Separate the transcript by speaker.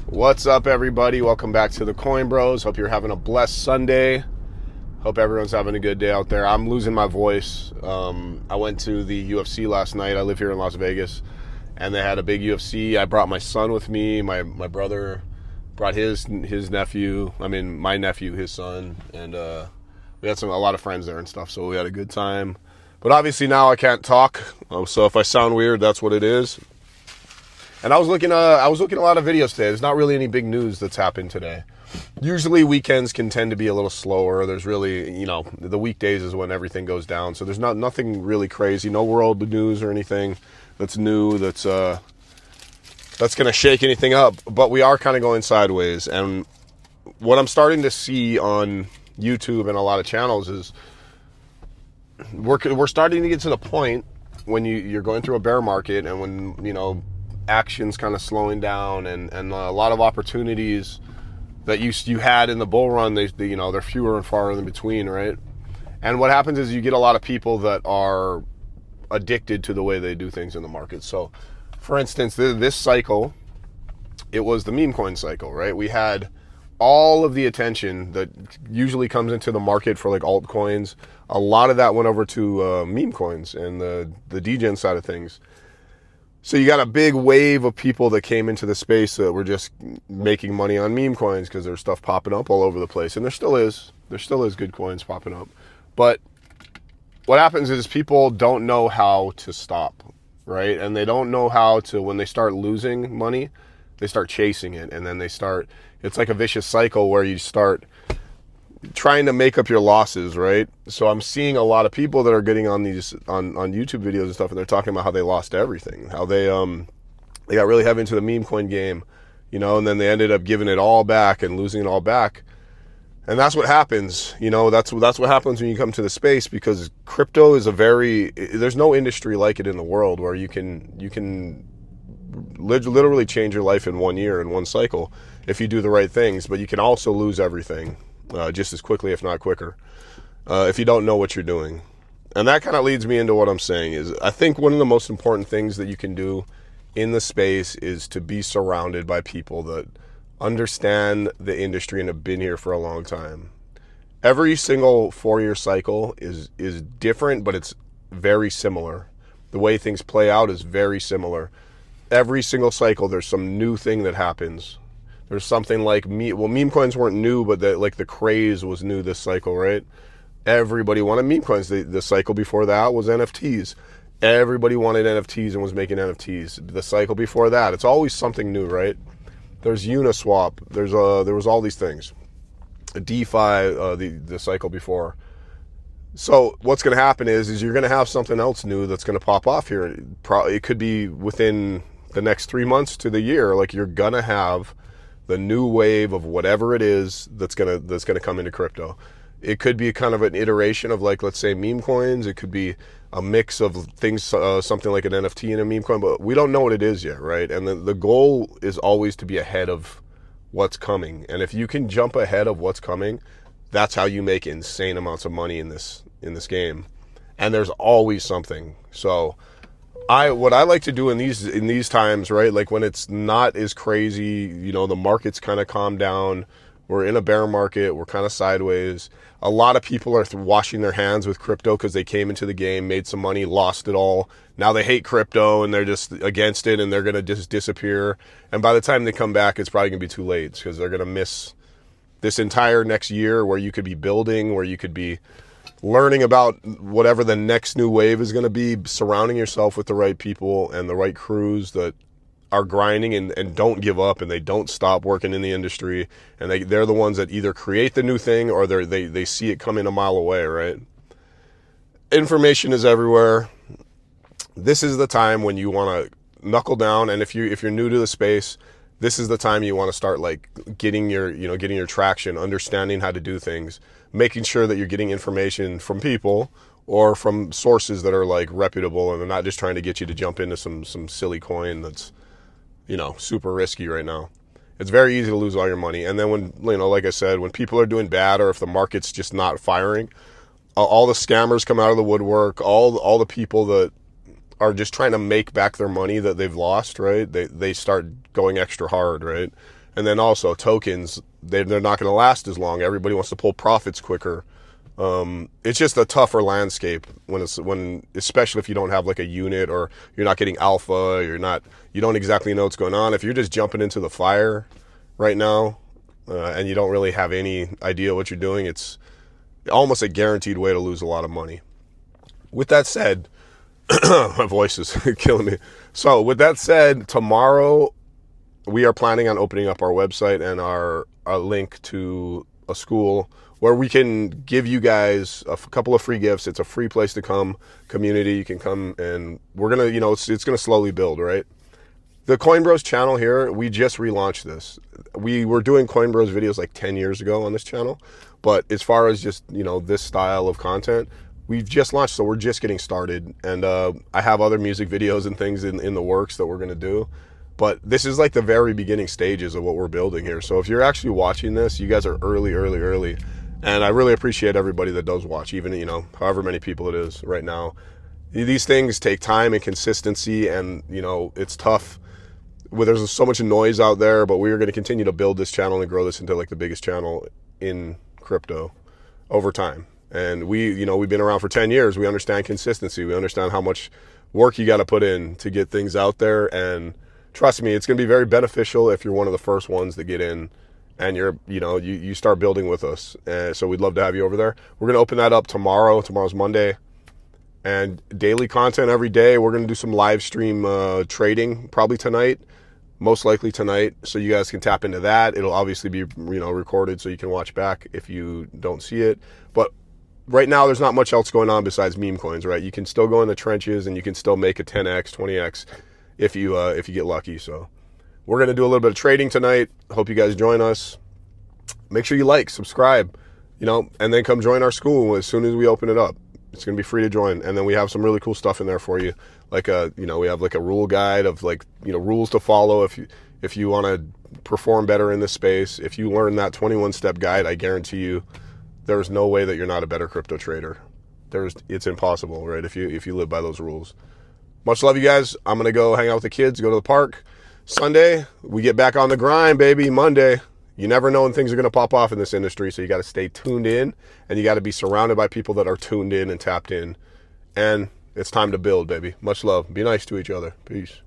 Speaker 1: What's up, everybody? Welcome back to the Coinbros. Hope you're having a blessed Sunday. Hope everyone's having a good day out there. I'm losing my voice. I went to the UFC last night. I live here in Las Vegas, and they had a big UFC. I brought my son with me. My brother brought his nephew. My nephew, his son, and we had a lot of friends there and stuff. So we had a good time. But obviously now I can't talk. So if I sound weird, that's what it is. And I was looking at a lot of videos today. There's not really any big news that's happened today. Usually weekends can tend to be a little slower. There's really, the weekdays is when everything goes down. So there's nothing really crazy, no world news or anything that's new that's going to shake anything up. But we are kind of going sideways. And what I'm starting to see on YouTube and a lot of channels is we're starting to get to the point when you're going through a bear market and when, action's kind of slowing down and a lot of opportunities that you had in the bull run, they're fewer and far in between, right? And what happens is you get a lot of people that are addicted to the way they do things in the market. So, for instance, this cycle, it was the meme coin cycle, right? We had all of the attention that usually comes into the market for like altcoins. A lot of that went over to meme coins and the degen side of things. So you got a big wave of people that came into the space that were just making money on meme coins because there's stuff popping up all over the place. And there still is good coins popping up. But what happens is people don't know how to stop, right? And they don't know how to, when they start losing money, they start chasing it. And then it's like a vicious cycle where you start trying to make up your losses, right? So I'm seeing a lot of people that are getting on these on YouTube videos and stuff, and they're talking about how they lost everything, how they got really heavy into the meme coin game, and then they ended up giving it all back and losing it all back. And that's what happens, that's what happens when you come to the space, because crypto is there's no industry like it in the world where you can literally change your life in 1 year, in one cycle, if you do the right things. But you can also lose everything just as quickly, if not quicker, if you don't know what you're doing. And that kind of leads me into what I'm saying is, I think one of the most important things that you can do in the space is to be surrounded by people that understand the industry and have been here for a long time. Every single 4-year cycle is different, but it's very similar. The way things play out is very similar. Every single cycle, there's some new thing that happens. There's something like meme coins weren't new, but the craze was new this cycle, right? Everybody wanted meme coins. The cycle before that was NFTs. Everybody wanted NFTs and was making NFTs. The cycle before that, it's always something new, right? There's Uniswap. There was all these things. DeFi, the cycle before. So what's going to happen is you're going to have something else new that's going to pop off here. It could be within the next 3 months to the year. Like, you're going to have the new wave of whatever it is that's gonna come into crypto. It could be kind of an iteration of, like, let's say, meme coins. It could be a mix of things, something like an NFT and a meme coin, but we don't know what it is yet, right? And the goal is always to be ahead of what's coming. And if you can jump ahead of what's coming, that's how you make insane amounts of money in this game. And there's always something. So what I like to do in these times, right? Like, when it's not as crazy, the market's kind of calmed down. We're in a bear market. We're kind of sideways. A lot of people are washing their hands with crypto because they came into the game, made some money, lost it all. Now they hate crypto and they're just against it, and they're going to just disappear. And by the time they come back, it's probably going to be too late, because they're going to miss this entire next year where you could be building, where you could be learning about whatever the next new wave is going to be, surrounding yourself with the right people and the right crews that are grinding and don't give up, and they don't stop working in the industry, and they're the ones that either create the new thing or they see it coming a mile away, right? Information is everywhere. This is the time when you want to knuckle down, and if you're new to the space, this is the time you want to start, like, getting your traction, understanding how to do things, making sure that you're getting information from people or from sources that are, like, reputable, and they're not just trying to get you to jump into some silly coin that's, super risky right now. It's very easy to lose all your money. And then when, like I said, when people are doing bad, or if the market's just not firing, all the scammers come out of the woodwork, all the people that are just trying to make back their money that they've lost, right? They start going extra hard, right? And then also tokens, they're not going to last as long. Everybody wants to pull profits quicker. It's just a tougher landscape especially if you don't have like a unit, or you're not getting alpha, you don't exactly know what's going on. If you're just jumping into the fire right now, and you don't really have any idea what you're doing, it's almost a guaranteed way to lose a lot of money. With that said, my voice is killing me. So with that said, tomorrow we are planning on opening up our website and our link to a school where we can give you guys a couple of free gifts. It's a free place to come, community. You can come, and we're going to, it's going to slowly build, right? The Coinbros channel here, we just relaunched this. We were doing Coinbros videos like 10 years ago on this channel, but as far as just, this style of content, we've just launched, so we're just getting started. And I have other music videos and things in the works that we're going to do. But this is like the very beginning stages of what we're building here. So if you're actually watching this, you guys are early. And I really appreciate everybody that does watch, even, however many people it is right now. These things take time and consistency, and, it's tough. There's so much noise out there, but we are going to continue to build this channel and grow this into like the biggest channel in crypto over time. And we've been around for 10 years. We understand consistency. We understand how much work you got to put in to get things out there. And trust me, it's going to be very beneficial if you're one of the first ones that get in and you start building with us. So we'd love to have you over there. We're going to open that up tomorrow. Tomorrow's Monday. And daily content every day. We're going to do some live stream trading probably tonight, most likely tonight. So you guys can tap into that. It'll obviously be recorded so you can watch back if you don't see it. But right now there's not much else going on besides meme coins, right? You can still go in the trenches and you can still make a 10x, 20x if you get lucky. So we're going to do a little bit of trading tonight. Hope you guys join us. Make sure you like, subscribe, and then come join our school as soon as we open it up. It's going to be free to join. And then we have some really cool stuff in there for you. Like we have like a rule guide of rules to follow if you want to perform better in this space. If you learn that 21-step guide, I guarantee you there's no way that you're not a better crypto trader. It's impossible, right? If you live by those rules. Much love, you guys. I'm going to go hang out with the kids, go to the park. Sunday, we get back on the grind, baby. Monday, you never know when things are going to pop off in this industry, so you got to stay tuned in, and you got to be surrounded by people that are tuned in and tapped in. And it's time to build, baby. Much love. Be nice to each other. Peace.